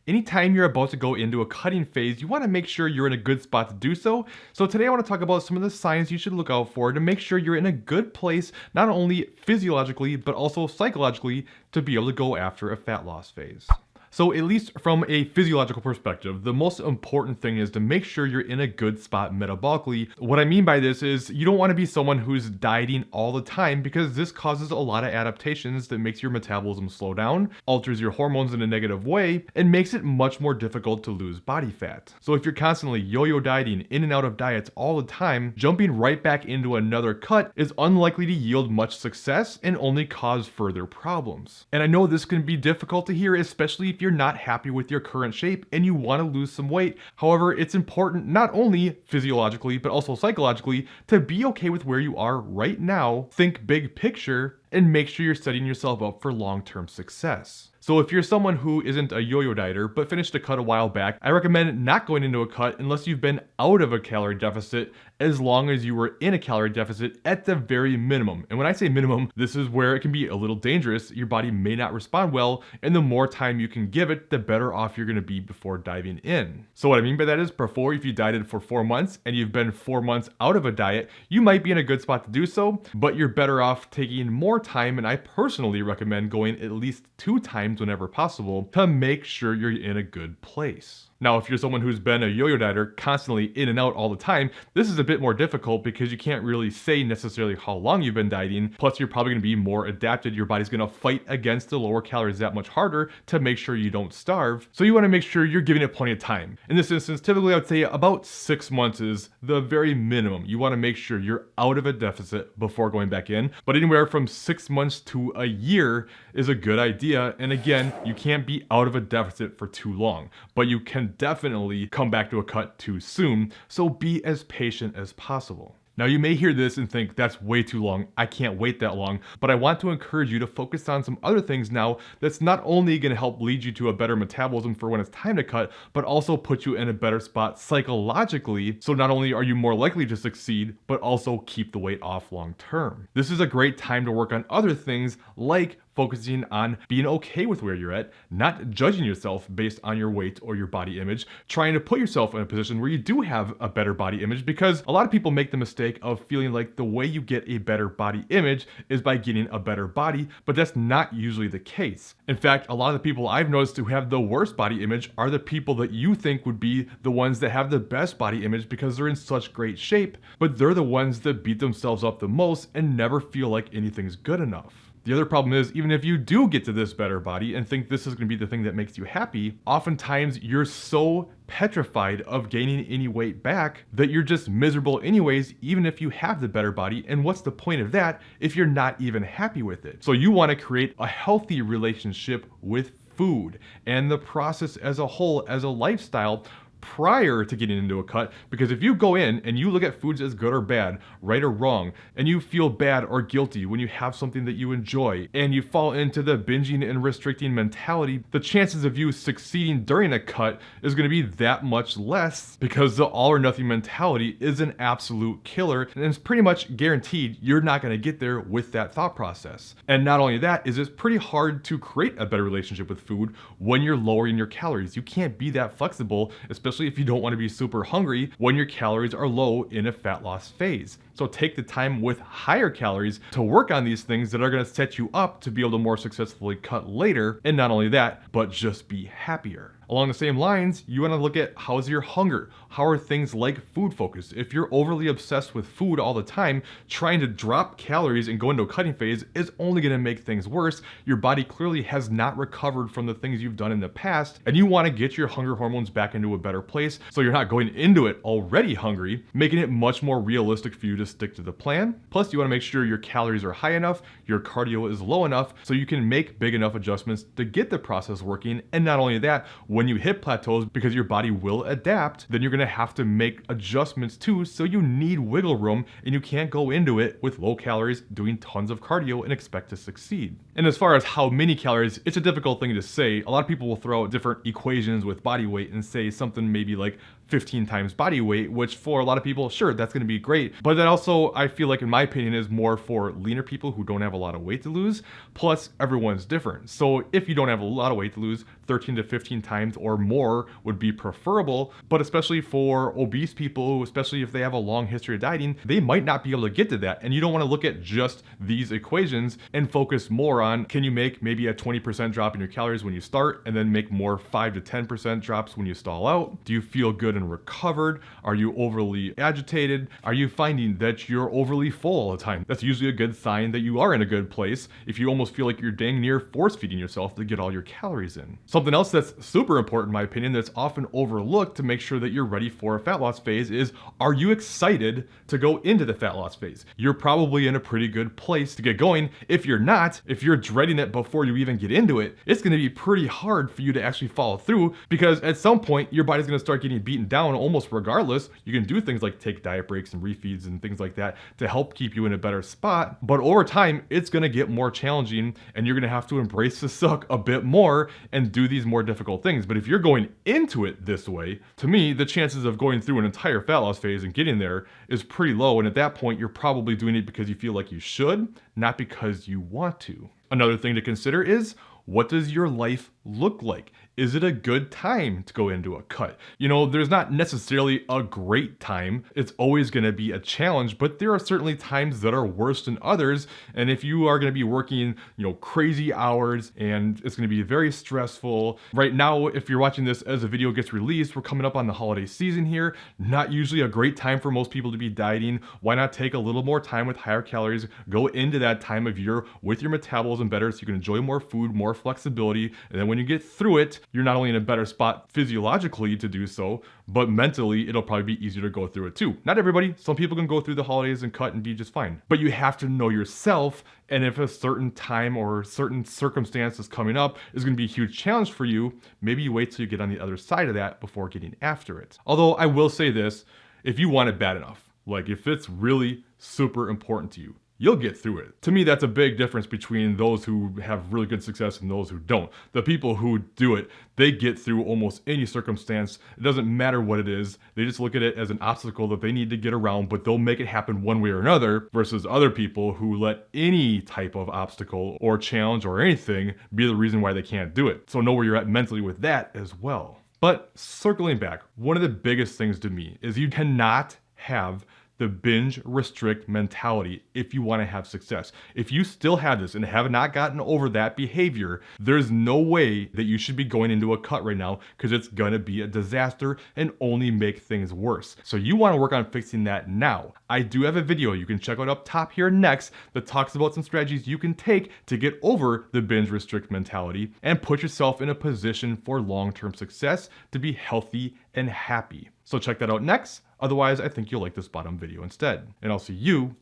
Anytime you're about to go into a cutting phase, you want to make sure you're in a good spot to do so. So today I want to talk about some of the signs you should look out for to make sure you're in a good place, not only physiologically, but also psychologically, to be able to go after a fat loss phase. So at least from a physiological perspective, the most important thing is to make sure you're in a good spot metabolically. What I mean by this is you don't want to be someone who's dieting all the time, because this causes a lot of adaptations that makes your metabolism slow down, alters your hormones in a negative way, and makes it much more difficult to lose body fat. So if you're constantly yo-yo dieting, in and out of diets all the time, jumping right back into another cut is unlikely to yield much success and only cause further problems. And I know this can be difficult to hear, especially if you're not happy with your current shape and you want to lose some weight. However, it's important not only physiologically, but also psychologically to be okay with where you are right now, think big picture, and make sure you're setting yourself up for long-term success. So if you're someone who isn't a yo-yo dieter but finished a cut a while back, I recommend not going into a cut unless you've been out of a calorie deficit, as long as you were in a calorie deficit at the very minimum. And when I say minimum, this is where it can be a little dangerous. Your body may not respond well, and the more time you can give it, the better off you're going to be before diving in. So what I mean by that is, before, if you dieted for 4 months and you've been 4 months out of a diet, you might be in a good spot to do so, but you're better off taking more time, and I personally recommend going at least 2 times whenever possible to make sure you're in a good place. Now, if you're someone who's been a yo-yo dieter, constantly in and out all the time, this is a bit more difficult because you can't really say necessarily how long you've been dieting. Plus, you're probably going to be more adapted. Your body's going to fight against the lower calories that much harder to make sure you don't starve. So you want to make sure you're giving it plenty of time. In this instance, typically I would say about 6 months is the very minimum. You want to make sure you're out of a deficit before going back in. But anywhere from 6 months to a year is a good idea. And again, you can't be out of a deficit for too long, but you can definitely come back to a cut too soon, so be as patient as possible. Now, you may hear this and think that's way too long, I can't wait that long, but I want to encourage you to focus on some other things now that's not only going to help lead you to a better metabolism for when it's time to cut, but also put you in a better spot psychologically, so not only are you more likely to succeed, but also keep the weight off long term. This is a great time to work on other things like focusing on being okay with where you're at, not judging yourself based on your weight or your body image, trying to put yourself in a position where you do have a better body image, because a lot of people make the mistake of feeling like the way you get a better body image is by getting a better body, but that's not usually the case. In fact, a lot of the people I've noticed who have the worst body image are the people that you think would be the ones that have the best body image because they're in such great shape, but they're the ones that beat themselves up the most and never feel like anything's good enough. The other problem is, even if you do get to this better body and think this is going to be the thing that makes you happy, oftentimes you're so petrified of gaining any weight back that you're just miserable anyways, even if you have the better body. And what's the point of that if you're not even happy with it? So you want to create a healthy relationship with food and the process as a whole, as a lifestyle, prior to getting into a cut. Because if you go in and you look at foods as good or bad, right or wrong, and you feel bad or guilty when you have something that you enjoy, and you fall into the binging and restricting mentality, the chances of you succeeding during a cut is going to be that much less, because the all or nothing mentality is an absolute killer, and it's pretty much guaranteed you're not going to get there with that thought process. And not only that, is it's pretty hard to create a better relationship with food when you're lowering your calories. You can't be that flexible, especially if you don't want to be super hungry when your calories are low in a fat loss phase. So take the time with higher calories to work on these things that are going to set you up to be able to more successfully cut later. And not only that, but just be happier. Along the same lines, you want to look at how's your hunger? How are things like food focused? If you're overly obsessed with food all the time, trying to drop calories and go into a cutting phase is only going to make things worse. Your body clearly has not recovered from the things you've done in the past, and you want to get your hunger hormones back into a better place so you're not going into it already hungry, making it much more realistic for you to stick to the plan. Plus, you want to make sure your calories are high enough, your cardio is low enough, so you can make big enough adjustments to get the process working. And not only that, when you hit plateaus, because your body will adapt, then you're going to have to make adjustments too, so you need wiggle room, and you can't go into it with low calories doing tons of cardio and expect to succeed. And as far as how many calories, it's a difficult thing to say. A lot of people will throw out different equations with body weight and say something maybe like 15 times body weight, which for a lot of people, sure, that's going to be great. But that also, I feel like, in my opinion, is more for leaner people who don't have a lot of weight to lose. Plus, everyone's different. So if you don't have a lot of weight to lose, 13 to 15 times or more would be preferable. But especially for obese people, especially if they have a long history of dieting, they might not be able to get to that. And you don't want to look at just these equations and focus more on, can you make maybe a 20% drop in your calories when you start and then make more 5 to 10% drops when you stall out? Do you feel good and recovered? Are you overly agitated? Are you finding that you're overly full all the time? That's usually a good sign that you are in a good place if you almost feel like you're dang near force feeding yourself to get all your calories in. Something else that's super important in my opinion that's often overlooked to make sure that you're ready for a fat loss phase is, are you excited to go into the fat loss phase? You're probably in a pretty good place to get going. If you're not, if you're dreading it before you even get into it, it's going to be pretty hard for you to actually follow through, because at some point your body's going to start getting beaten down almost regardless. You can do things like take diet breaks and refeeds and things like that to help keep you in a better spot, but over time it's going to get more challenging and you're going to have to embrace the suck a bit more and do these more difficult things. But if you're going into it this way, to me the chances of going through an entire fat loss phase and getting there is pretty low, and at that point you're probably doing it because you feel like you should, not because you want to. Another thing to consider is, what does your life look like? Is it a good time to go into a cut? You know, there's not necessarily a great time. It's always going to be a challenge, but there are certainly times that are worse than others. And if you are going to be working, crazy hours and it's going to be very stressful. Right now, if you're watching this as a video gets released, we're coming up on the holiday season here. Not usually a great time for most people to be dieting. Why not take a little more time with higher calories? Go into that time of year with your metabolism better so you can enjoy more food, more flexibility. And then when you get through it, you're not only in a better spot physiologically to do so, but mentally it'll probably be easier to go through it too. Not everybody. Some people can go through the holidays and cut and be just fine. But you have to know yourself, and if a certain time or certain circumstances coming up is going to be a huge challenge for you, maybe you wait till you get on the other side of that before getting after it. Although I will say this, if you want it bad enough, like if it's really super important to you, you'll get through it. To me, that's a big difference between those who have really good success and those who don't. The people who do it, they get through almost any circumstance. It doesn't matter what it is. They just look at it as an obstacle that they need to get around, but they'll make it happen one way or another, versus other people who let any type of obstacle or challenge or anything be the reason why they can't do it. So know where you're at mentally with that as well. But circling back, one of the biggest things to me is you cannot have the binge restrict mentality if you want to have success. If you still have this and have not gotten over that behavior, there's no way that you should be going into a cut right now, because it's going to be a disaster and only make things worse. So you want to work on fixing that now. I do have a video you can check out up top here next that talks about some strategies you can take to get over the binge restrict mentality and put yourself in a position for long-term success to be healthy and happy. So check that out next. Otherwise, I think you'll like this bottom video instead. And I'll see you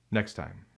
next time.